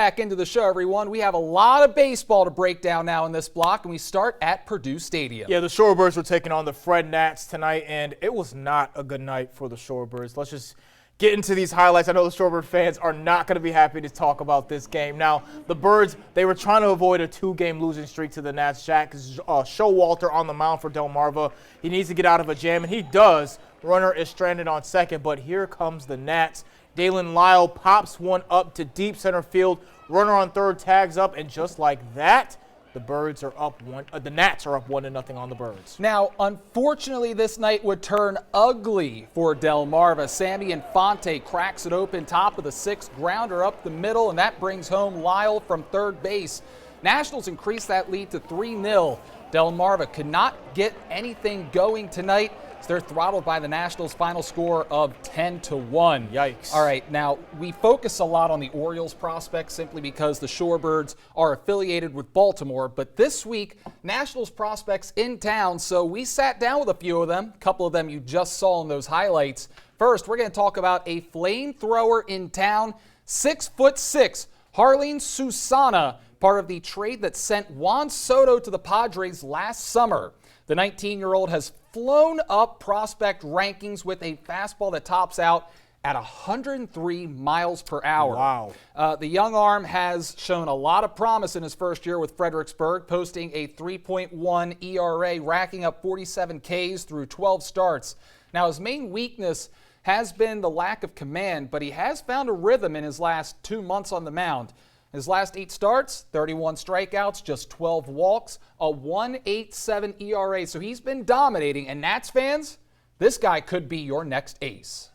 Back into the show, everyone. We have a lot of baseball to break down now in this block, and we start at Purdue Stadium. Yeah, the Shorebirds were taking on the Fred Nats tonight, and it was not a good night for the Shorebirds. Let's just get into these highlights. I know the Shorebird fans are not going to be happy to talk about this game. Now, the Birds, they were trying to avoid a two-game losing streak to the Nats. Jack Showalter on the mound for Delmarva. He needs to get out of a jam, and he does. Runner is stranded on second, but here comes the Nats. Dalen Lyle pops one up to deep center field. Runner on third tags up, and just like that, the Birds are up one. The Nats are up 1-0 on the Birds. Now, unfortunately, this night would turn ugly for Delmarva. Sammy Infante cracks it open, top of the sixth, grounder up the middle, and that brings home Lyle from third base. Nationals increase that lead to 3-0. Delmarva could not get anything going tonight. They're throttled by the Nationals' final score of 10-1. Yikes. All right, now we focus a lot on the Orioles prospects simply because the Shorebirds are affiliated with Baltimore. But this week, Nationals prospects in town, so we sat down with a few of them. A couple of them you just saw in those highlights. First, we're going to talk about a flamethrower in town, 6'6", Harleen Susana, part of the trade that sent Juan Soto to the Padres last summer. The 19-year-old has flown up prospect rankings with a fastball that tops out at 103 miles per hour. Wow. The young arm has shown a lot of promise in his first year with Fredericksburg, posting a 3.1 ERA, racking up 47 Ks through 12 starts. Now, his main weakness has been the lack of command, but he has found a rhythm in his last 2 months on the mound. His last 8 starts, 31 strikeouts, just 12 walks, a 1.87 ERA. So he's been dominating. And Nats fans, this guy could be your next ace.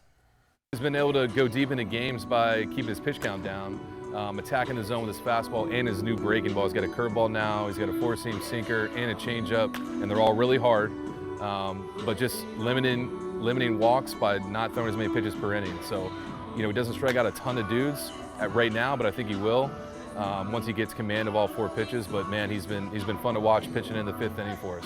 He's been able to go deep into games by keeping his pitch count down, attacking the zone with his fastball and his new breaking ball. He's got a curveball now, he's got a four-seam sinker and a changeup, and they're all really hard, but just limiting walks by not throwing as many pitches per inning. So, he doesn't strike out a ton of dudes right now, but I think he will once he gets command of all 4 pitches. But man, he's been fun to watch pitching in the 5th inning for us.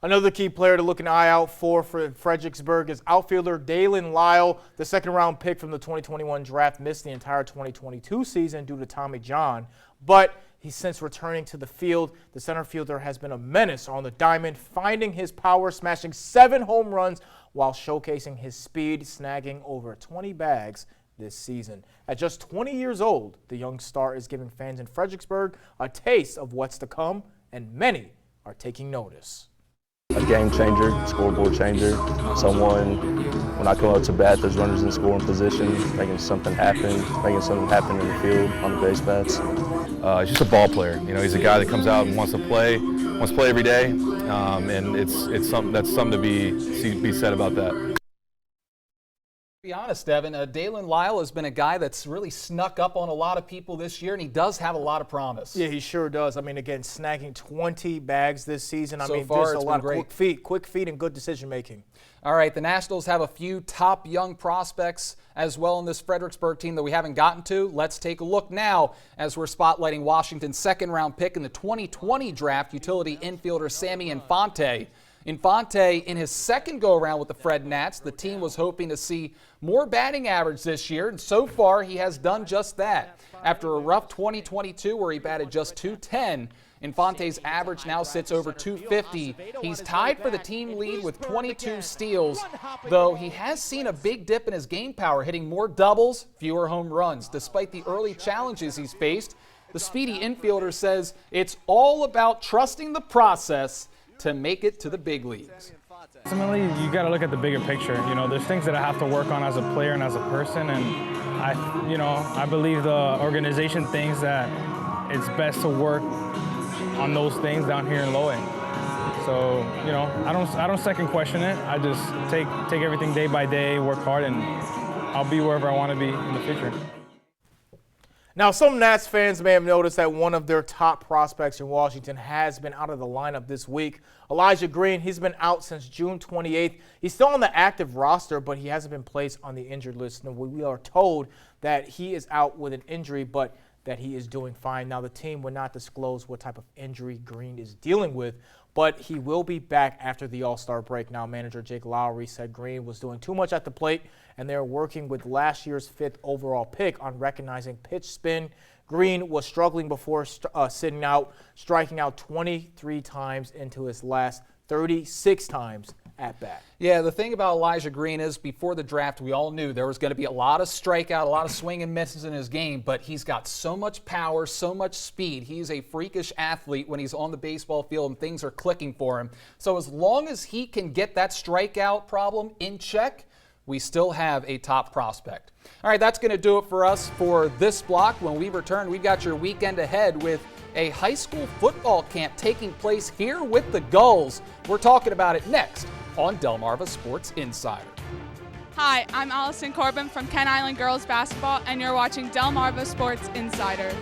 Another key player to look an eye out for Fredericksburg is outfielder Dalen Lyle. The second-round pick from the 2021 draft missed the entire 2022 season due to Tommy John, but he's since returning to the field. The center fielder has been a menace on the diamond, finding his power, smashing 7 home runs while showcasing his speed, snagging over 20 bags this season. At just 20 years old, the young star is giving fans in Fredericksburg a taste of what's to come, and many are taking notice. A game changer, scoreboard changer, someone, when I come up to bat, there's runners in scoring position, making something happen in the field on the base paths. He's just a ball player. He's a guy that comes out and wants to play every day, and it's something to be said about that. To be honest, Evan, Dalen Lyle has been a guy that's really snuck up on a lot of people this year, and he does have a lot of promise. Yeah, he sure does. Again, snagging 20 bags this season. So far, there's a lot of great. quick feet and good decision making. All right, the Nationals have a few top young prospects as well in this Fredericksburg team that we haven't gotten to. Let's take a look now as we're spotlighting Washington's second-round pick in the 2020 draft, utility infielder Sammy Infante. Infante, in his second go-around with the Fred Nats, the team was hoping to see more batting average this year, and so far he has done just that. After a rough 2022 where he batted just .210, Infante's average now sits over .250. He's tied for the team lead with 22 steals, though he has seen a big dip in his game power, hitting more doubles, fewer home runs. Despite the early challenges he's faced, the speedy infielder says it's all about trusting the process to make it to the big leagues. Ultimately, you got to look at the bigger picture. There's things that I have to work on as a player and as a person, and I believe the organization thinks that it's best to work on those things down here in Lowe. So, I don't second question it. I just take everything day by day, work hard, and I'll be wherever I want to be in the future. Now, some Nats fans may have noticed that one of their top prospects in Washington has been out of the lineup this week. Elijah Green, he's been out since June 28th. He's still on the active roster, but he hasn't been placed on the injured list. Now, we are told that he is out with an injury, but that he is doing fine. Now, the team would not disclose what type of injury Green is dealing with, but he will be back after the All-Star break. Now, manager Jake Lowry said Green was doing too much at the plate and they're working with last year's 5th overall pick on recognizing pitch spin. Green was struggling before sitting out, striking out 23 times into his last 36 times at bat. Yeah, the thing about Elijah Green is before the draft, we all knew there was going to be a lot of strikeout, a lot of swing and misses in his game, but he's got so much power, so much speed. He's a freakish athlete when he's on the baseball field and things are clicking for him. So as long as he can get that strikeout problem in check, we still have a top prospect. All right, that's going to do it for us for this block. When we return, we've got your weekend ahead with a high school football camp taking place here with the Gulls. We're talking about it next on Delmarva Sports Insider. Hi, I'm Allison Corbin from Kent Island Girls Basketball, and you're watching Delmarva Sports Insider.